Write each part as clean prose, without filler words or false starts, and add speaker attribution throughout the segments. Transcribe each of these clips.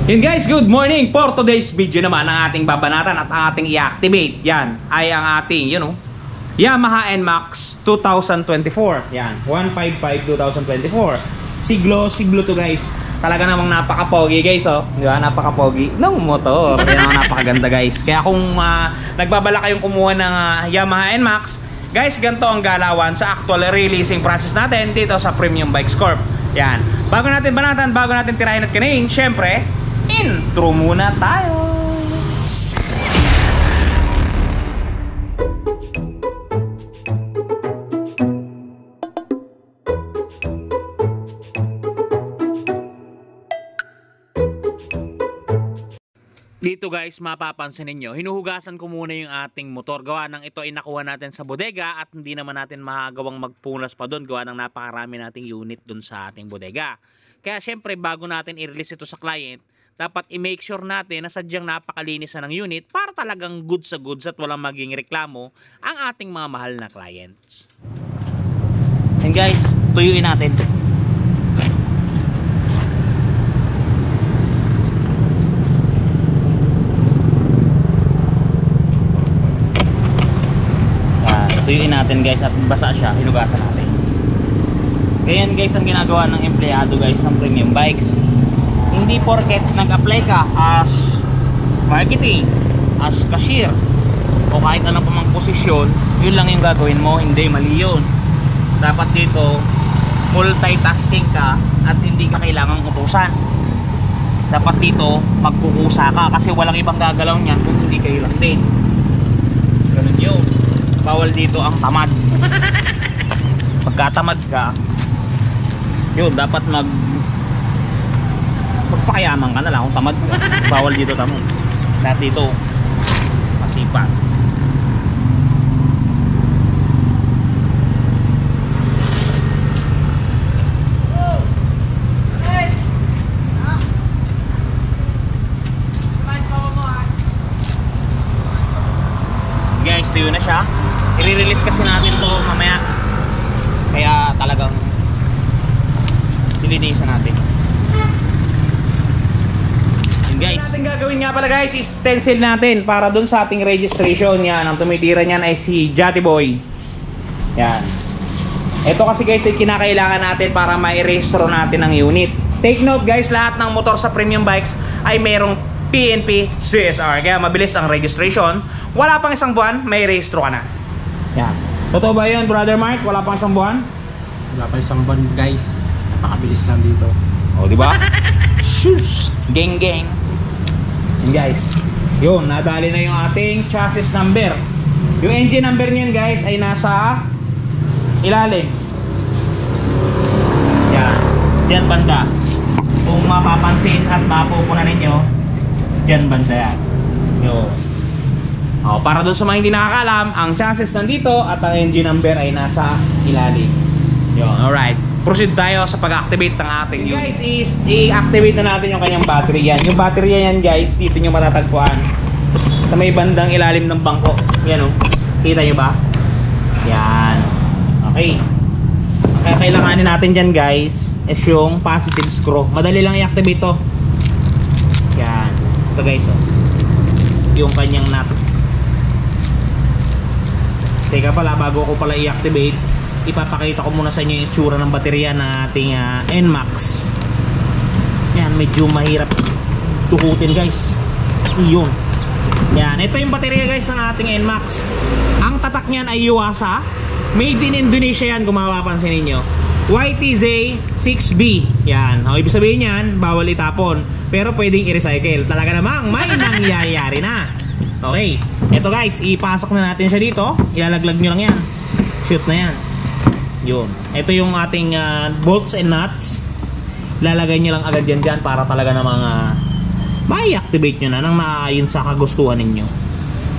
Speaker 1: Yun guys, good morning. For today's video naman, ang ating babanatan at ang ating i-activate, yan, ay ang ating, Yamaha NMAX 2024. Yan, 155-2024. Siglo to guys. Talaga namang napaka-pogi guys, oh. Di ba? Napaka-pogi ng motor. Kaya naman napakaganda guys. Kaya kung nagbabala kayong kumuha ng Yamaha NMAX, guys, ganito ang galawan sa actual releasing process natin dito sa Premium Bikes Corp. Yan. Bago natin banatan, bago natin tirahin at kinain, syempre, intro muna tayo. Dito guys, mapapansin ninyo, hinuhugasan ko muna yung ating motor. Gawa ng ito ay nakuha natin sa bodega at hindi naman natin magawang magpunas pa doon. Gawa ng napakarami nating unit doon sa ating bodega. Kaya syempre bago natin i-release ito sa client, dapat i-make sure natin na sadyang napakalinis na ng unit para talagang good sa goods at walang maging reklamo ang ating mga mahal na clients. And guys, tuyuin natin. Tuyuin natin guys at basa siya, hinugasan natin. Ganyan guys ang ginagawa ng empleyado guys ng Premium Bikes. Hindi porket nag-apply ka as marketing, as cashier, o kahit anong pamang posisyon, yun lang yung gagawin mo. Hindi, mali yun. Dapat dito multitasking ka at hindi ka kailangang utusan. Dapat dito magkukusa ka kasi walang ibang gagalaw niyan kung hindi kayo lang din. Ganun yun. Bawal dito ang tamad. Pagkatamad ka, yun, dapat magpakayaman ka na lang kung tamad ka. Bawal dito tamad. Lahat dito masipag. Guys, tuyo na siya. I-release kasi natin to mamaya. Kaya talagang dilinisan natin. And guys, ang gagawin nga pala guys is stencil natin para dun sa ating registration. Yan, ang tumitira niyan ay si Jati Boy. Yan. Ito kasi guys ay kinakailangan natin para ma-rehistro natin ang unit. Take note guys, lahat ng motor sa Premium Bikes ay merong PNP CSR. Kaya mabilis ang registration. Wala pang isang buwan, may rehistro ka na. Yan. Totoo ba yun, Brother Mark? Wala pang isang buwan?
Speaker 2: Wala pang isang buwan, guys. Napakabilis lang dito.
Speaker 1: O, di ba? Shoes! Gang gang. And guys, yun, nadali na yung ating chassis number. Yung engine number niyan, guys, ay nasa ilalim. Yan. Diyan banda. Kung mapapansin at mapupunan ninyo, diyan banda yan. Yun. O, para doon sa mga hindi nakakalam, ang chassis nandito at ang engine number ay nasa ilalim. Yun, alright. Proceed tayo sa pag-activate ng ating unit. Guys, is i-activate na natin yung kanyang battery yan. Yung battery yan guys, dito nyo matatagpuan. Sa may bandang ilalim ng bangko. Yan o. Kita nyo ba? Yan. Okay. Kaya kailanganin natin dyan guys is yung positive screw. Madali lang i-activate to. Yan. Ito guys o. Yung kanyang nut. Teka pala, bago ko pala i-activate, ipapakita ko muna sa inyo yung itsura ng baterya ng ating NMAX. Yan, medyo mahirap tukutin guys. Iyon. Yan, ito yung baterya guys ng ating NMAX. Ang tatak niyan ay Yuasa. Made in Indonesia yan kung mapapansin ninyo. YTZ 6B. Yan, o, ibig sabihin yan, bawal itapon. Pero pwedeng i-recycle. Talaga namang may nangyayari na. Okay, ito guys, ipasok na natin siya dito. Ilalaglag nyo lang yan. Shoot na yan. Yun. Ito yung ating bolts and nuts. Lalagay nyo lang agad yan dyan para talaga namang ma-activate nyo na nang naayon sa kagustuhan ninyo.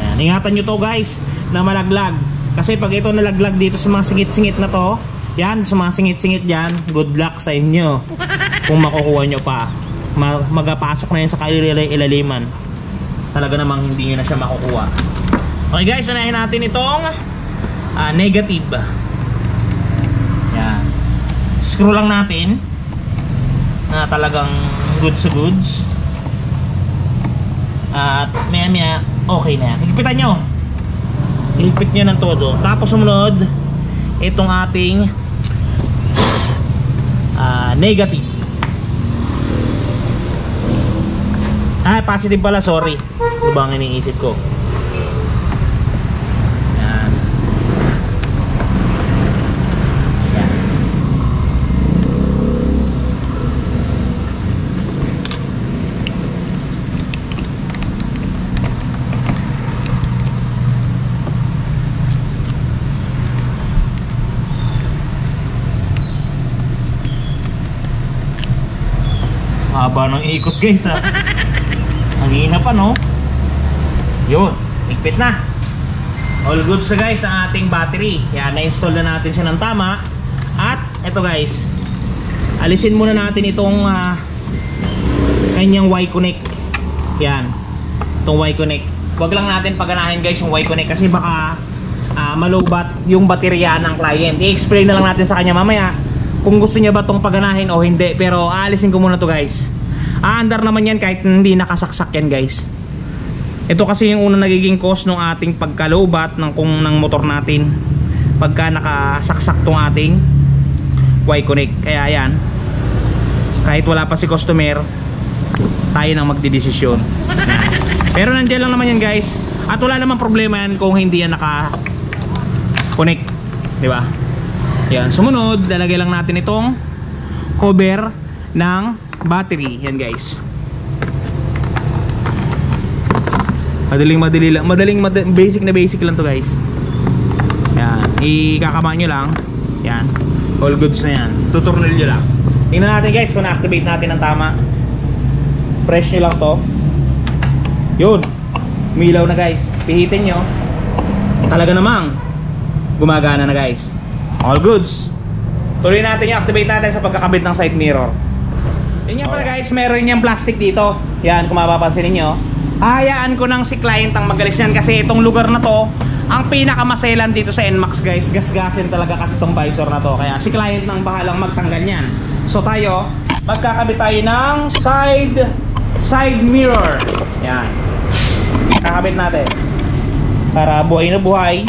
Speaker 1: Ayan. Ingatan nyo to guys na malaglag. Kasi pag ito nalaglag dito sa mga singit-singit na to, yan, sa mga singit-singit dyan, good luck sa inyo. Kung makukuha nyo pa. Magapasok na yan sa ilaliman. Talaga namang hindi nyo na siya makukuha. Okay guys, unahin natin itong negative. Yan. Screw lang natin na talagang goods sa goods. At maya okay na yan. Higpitan nyo. Higpit nyo ng todo. Tapos sumunod itong ating negative. Positive pala, sorry. Ano ba ang iniisip ko? Yan. Yan. Haba ng ikot guys ha. Ang hina pa no. Yun, higpit na. All good sa guys ang ating battery. Yan, na-install na natin siya ng tama. At ito guys, alisin muna natin itong kanyang Y-connect. Yan, itong Y-connect. Huwag lang natin paganahin guys yung Y-connect kasi baka malobat yung baterya ng client. I-explain na lang natin sa kanya mamaya kung gusto niya ba itong paganahin o hindi. Pero aalisin ko muna to guys. Aandar naman yan kahit hindi nakasaksak yan guys. Ito kasi yung unang nagiging cause ng ating pagkalobat ng motor natin pagka nakasaksak tong ating Y-connect. Kaya yan, kahit wala pa si customer, tayo nang magdidesisyon. Pero nandiyan lang naman yan guys. At wala namang problema yan kung hindi yan naka-connect, di ba? Yan, sumunod, lalagay lang natin itong cover ng battery. Yan guys. Madali lang. Basic na basic lang to guys. Yan, ikakama nyo lang. Yan, all goods na yan. Tuturnil nyo lang. Tingnan natin guys kung na-activate natin ng tama. Press nyo lang to. Yun, umilaw na guys. Pihitin nyo. Talaga namang gumagana na guys. All goods. Tuloy natin yung activate natin sa pagkakabit ng side mirror. Yan nga pala guys, meron yung plastic dito. Yan, kung mapapansin niyo. Hayaan ko nang si client ang magalis yan kasi itong lugar na to ang pinakamaselan dito sa NMAX guys. Gasgasin talaga kasi itong visor na to. Kaya si client nang bahalang magtanggal yan. So tayo, magkakabit tayo ng side mirror. Yan, kakabit natin para buhay na buhay,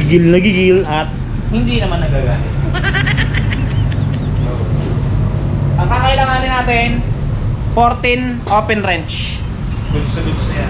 Speaker 1: gigil na gigil, at hindi naman nagagamit. Ang kakailanganin natin 14 open wrench. Goods na yan.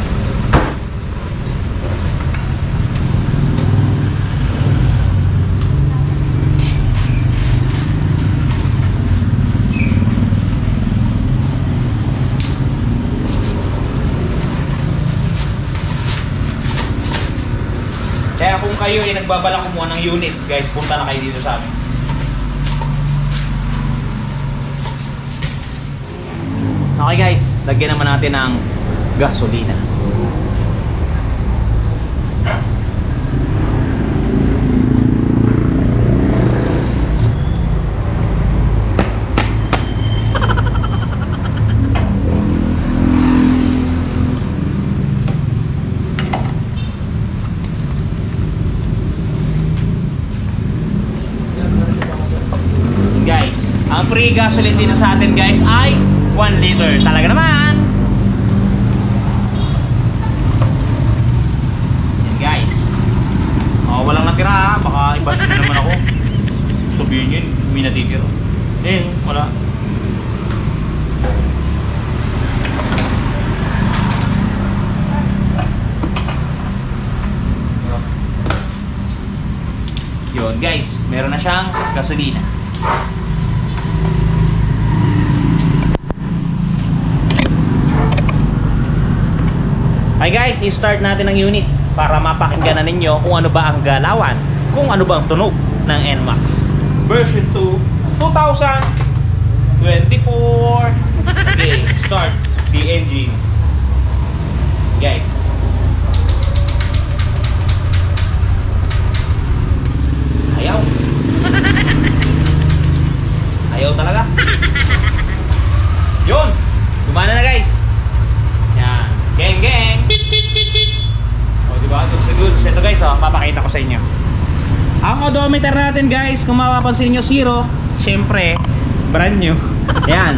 Speaker 1: Kaya kung kayo ay nagbabalak kumuha ng unit guys, punta na kayo dito sa amin. Okay guys, lagyan naman natin ng gasolina. Guys, ang free gasoline dito sa atin guys ay 1 liter. Talaga naman. Yan guys. Walang natira ha. Baka i-bash nyo naman ako. Sabihin yun, may natitira. Wala. Yun guys, meron na siyang gasolina. Hi guys, i-start natin ang unit para mapakinggan na ninyo kung ano ba ang galawan, kung ano ba ang tunog ng NMAX version 2 2024. Okay, start the engine. Guys, ayaw talaga. Yun, gumana na guys. Yan, geng. Diba? Goods. Ito guys, papakita ko sa inyo. Ang odometer natin guys, kung mapapansin nyo, 0. Syempre, brand new. Yan,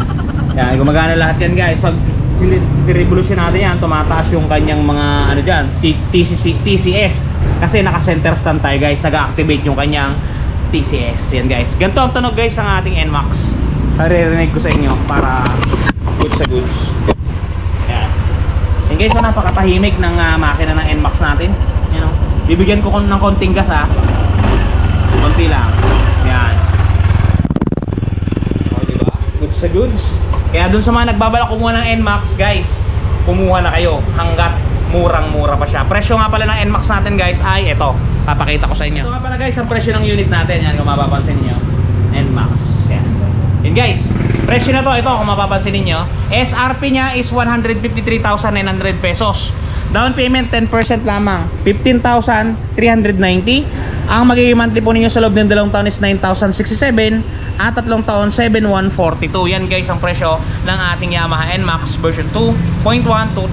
Speaker 1: gumagana lahat yan guys. Pag i-revolution natin yan, tumataas yung kanyang mga ano dyan, TCS. Kasi naka-center stand tayo guys, nag-activate yung kanyang TCS. Yan guys. Ganito ang tunog guys ng ating NMAX. Saririnig ko sa inyo para goods sa goods. Yan. Yan guys, so napakatahimik ng makina ng NMAX natin. You know, bibigyan ko ng konting gas ha. Konti lang. Yan. O diba? Goods sa goods. Kaya dun sa mga nagbabalak kumuha ng NMAX guys, kumuha na kayo hanggat murang-mura pa siya. Presyo nga pala ng NMAX natin guys ay ito. Papakita ko sa inyo. Ito nga pala guys ang presyo ng unit natin. Yan kung mapapansin niyo. NMAX. Yan. Yan guys. Presyo na to. Ito kung mapapansin niyo. SRP niya is 153,900 pesos. Down payment 10% lamang. 15,390. Ang magiging monthly po ninyo sa loob ng 2 taon is 9,067 at 3 taon 7,142. Yan guys ang presyo ng ating Yamaha NMAX version 2.1 2024.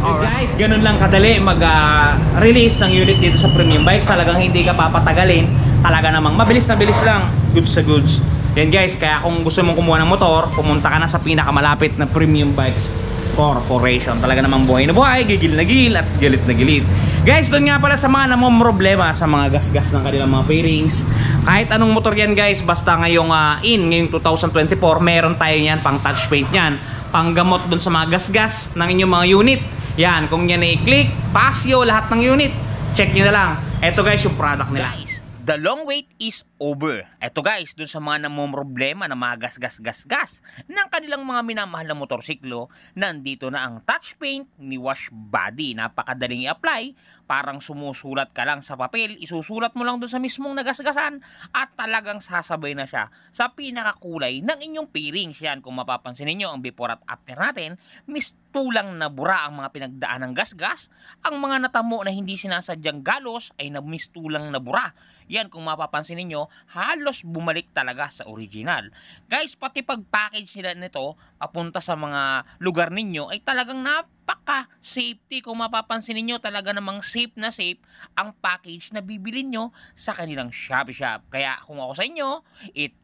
Speaker 1: Alright guys, ganun lang kadali mag-release ng unit dito sa premium bikes. Talagang hindi ka papatagalin. Talaga namang mabilis na bilis lang. Goods sa goods. Yan guys, kaya kung gusto mong kumuha ng motor, pumunta ka na sa pinakamalapit na premium bikes corporation. Talaga namang buhay na buhay, gigil na gigil at gilit na gilit. Guys, doon nga pala sa mga namomroblema sa mga gas-gas ng kanilang mga fairings. Kahit anong motor yan guys, basta ngayong ngayong 2024, meron tayo yan, pang touch paint yan, pang gamot doon sa mga gas-gas ng inyong mga unit. Yan, kung yan ay click, pasio, lahat ng unit, check nyo na lang. Eto guys, yung product nila. Guys, the long wait is over. Eto guys, dun sa mga namomroblema na mga gas ng kanilang mga minamahal na motorsiklo, nandito na ang touch paint ni Wash Body. Napakadaling i-apply, parang sumusulat ka lang sa papel, isusulat mo lang dun sa mismong nagasgasan at talagang sasabay na siya sa pinakakulay ng inyong fairings. Yan, kung mapapansin niyo ang before at after natin, mistulang na bura ang mga pinagdaan ng gasgas. Ang mga natamo na hindi sinasadyang galos ay mistulang na bura. Yan, kung mapapansin niyo, halos bumalik talaga sa original. Guys, pati pag-package nila nito papunta sa mga lugar ninyo ay talagang napaka-safety. Kung mapapansin niyo, talaga namang safe na safe ang package na bibili nyo sa kanilang Shopee Shop. Kaya kung ako sa inyo,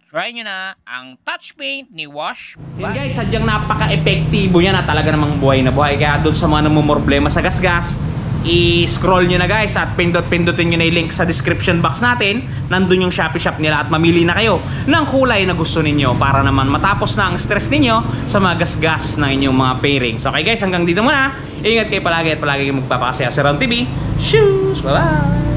Speaker 1: try nyo na ang touch paint ni Wash. Yan guys, sadyang napaka-epektibo niya na talaga namang buhay na buhay. Kaya doon sa mga namumroblema sa gasgas, i-scroll nyo na guys at pindutin nyo na yung link sa description box natin. Nandun yung Shopee Shop nila at mamili na kayo ng kulay na gusto ninyo para naman matapos na ang stress ninyo sa mga gasgas ng inyong mga pairings. Okay guys, hanggang dito muna. Ingat kayo palagi at palagi kayong magpapakasaya sa Ron TV. Shoes! Bye-bye!